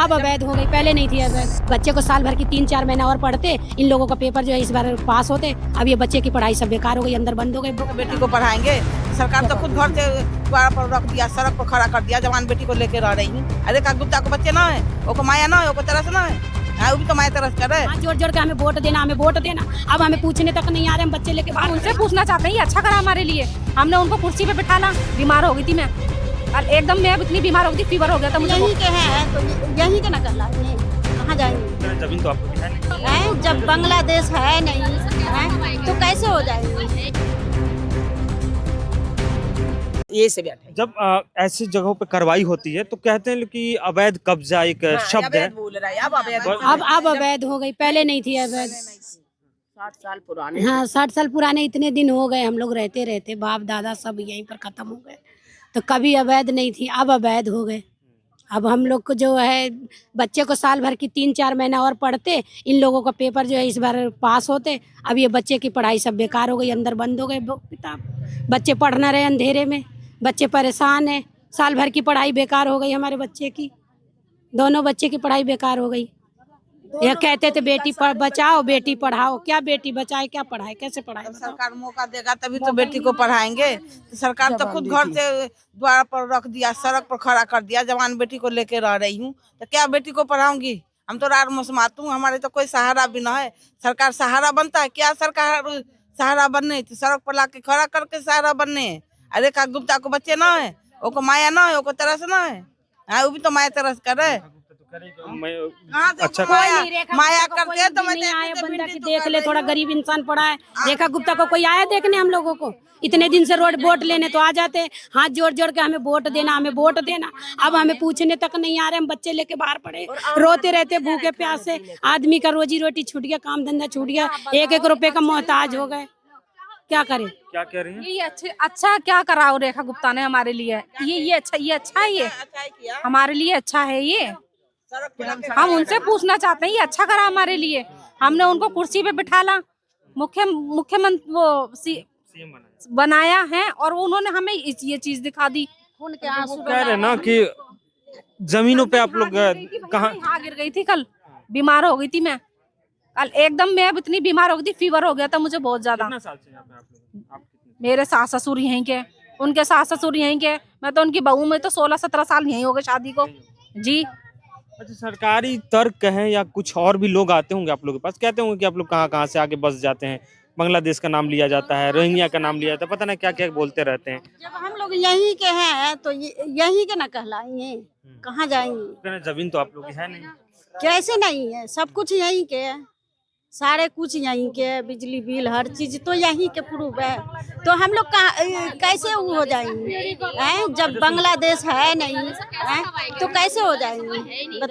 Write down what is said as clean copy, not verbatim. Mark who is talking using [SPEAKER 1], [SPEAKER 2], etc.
[SPEAKER 1] अब अवैध हो गई, पहले नहीं थी अवैध। बच्चे को साल भर की 3-4 महीना और पढ़ते, इन लोगों का पेपर जो है इस बार पास होते। अब ये बच्चे की पढ़ाई सब बेकार हो गई, अंदर बंद हो गई।
[SPEAKER 2] बेटी को पढ़ाएंगे, सरकार तो खुद घर से द्वार पर रख दिया, सड़क पर खड़ा कर दिया। जवान बेटी को लेकर आ रही हूँ। अरे का गुप्ता को बच्चे ना है, वो माया ना है, वो तरस ना है, वो भी तो माया तरस कर रहे।
[SPEAKER 1] जोड़ जोड़ के हमें वोट देना, हमें वोट देना। अब हमें पूछने तक नहीं आ रहे, हम बच्चे लेके बाहर।
[SPEAKER 3] उनसे पूछना चाहते हैं, ये अच्छा करा हमारे लिए। हमने उनको कुर्सी पे बिठाला, बीमार हो गई थी मैं, और एकदम मैं इतनी बीमार हो गई थी, फीवर हो गया था मुझे।
[SPEAKER 4] यहीं के हैं तो यहीं के न कर ला, कहाँ जाएंगे?
[SPEAKER 5] जमीन तो आपको
[SPEAKER 4] है, जब बांग्लादेश है नहीं है तो कैसे हो जाएंगे?
[SPEAKER 2] ये से बैठे
[SPEAKER 5] जब ऐसी जगहों पे कार्रवाई होती है तो कहते हैं कि अवैध कब्जा एक शब्द है।
[SPEAKER 2] बोल रहा है, अब अवैध
[SPEAKER 1] अब अवैध हो गई, पहले नहीं थी अवैध।
[SPEAKER 2] 60 साल पुराने।
[SPEAKER 1] हाँ 60 साल पुराने, इतने दिन हो गए हम लोग रहते रहते, बाप दादा सब यहीं पर खत्म हो गए। तो कभी अवैध नहीं थी, अब अवैध हो गए। अब हम लोग को जो है बच्चे को साल भर की 3-4 महीना और पढ़ते, इन लोगों का पेपर जो है इस बार पास होते। अब ये बच्चे की पढ़ाई सब बेकार हो गई, अंदर बंद हो गए किताब। बच्चे पढ़ ना रहे अंधेरे में, बच्चे परेशान है। साल भर की पढ़ाई बेकार हो गई हमारे बच्चे की, दोनों बच्चे की पढ़ाई बेकार हो गई। ये कहते थे बेटी बचाओ बेटी पढ़ाओ, क्या बेटी बचाए क्या पढ़ाए, कैसे पढ़ाए?
[SPEAKER 2] सरकार मौका देगा तभी तो बेटी को पढ़ाएंगे। तो सरकार तो खुद घर से द्वार पर रख दिया, सड़क पर खड़ा कर दिया। जवान बेटी को लेकर आ रही हूँ, तो क्या बेटी को पढ़ाऊंगी? हम तो रार मौसमातू, हमारे तो कोई सहारा भी ना है। सरकार सहारा बनता है क्या? सरकार सहारा बनने तो सड़क पर लाके खड़ा करके सहारा बनने। अरे का गुप्ता को बच्चे ना है, वो माया ना है, वो तरस ना है, वो भी तो माया तरस करे।
[SPEAKER 5] अच्छा
[SPEAKER 2] माया करते हैं तो मैं
[SPEAKER 1] नहीं आया बंदा की देख ले, थोड़ा गरीब इंसान पड़ा है। रेखा गुप्ता को कोई आया देखने हम लोगों को? इतने दिन से रोड वोट लेने तो आ जाते, हाथ जोड़ जोड़ के हमें वोट देना, हमें वोट देना। अब हमें पूछने तक नहीं आ रहे, हम बच्चे लेके बाहर पड़े, रोते रहते भूखे प्यासे। आदमी का रोजी रोटी छूट गया, काम धंधा छूट गया, 1-1 रुपए का मोहताज हो गए। क्या करें?
[SPEAKER 5] क्या कह रही हैं?
[SPEAKER 3] ये अच्छा क्या करा रेखा गुप्ता ने हमारे लिए? ये अच्छा है, ये हमारे लिए अच्छा है। ये हम उनसे पूछना चाहते हैं, ये अच्छा करा हमारे लिए। हमने उनको कुर्सी पे बिठाला, मुख्यमंत्री वो बनाया है, और उन्होंने हमें ये चीज दिखा दी।
[SPEAKER 4] उनके आंसू
[SPEAKER 5] कह रहे ना कि जमीनों पे आप लोग कहाँ
[SPEAKER 3] गिर गई थी, कल बीमार हो गई थी मैं, कल एकदम मैं इतनी बीमार हो गई थी, फीवर हो गया था मुझे बहुत ज्यादा।
[SPEAKER 5] कितना साल से यहाँ पे आप लोग?
[SPEAKER 3] मेरे सास ससुर यहीं के, उनके सास ससुर यहीं के, मैं तो उनकी बहू में तो 16-17 साल यहीं हो गए शादी को जी।
[SPEAKER 5] अच्छा, सरकारी तर्क है या कुछ और भी लोग आते होंगे आप लोग के पास, कहते होंगे कि आप लोग कहाँ से आके बस जाते हैं, बांग्लादेश का नाम लिया जाता है, रोहिंग्या का नाम लिया जाता है, पता नहीं क्या क्या बोलते रहते हैं।
[SPEAKER 4] जब हम लोग यहीं के हैं तो यहीं के न कहलाएंगे, कहाँ जाएंगे?
[SPEAKER 5] जमीन तो आप लोग की है नहीं।
[SPEAKER 4] कैसे नहीं है? सब कुछ यहीं के है, सारे कुछ यहीं के है, बिजली बिल हर चीज तो यहीं के प्रूफ है। तो हम लोग कैसे वो हो जाएंगे? जब बांग्लादेश है नहीं है तो कैसे हो जाएंगे? बताइए।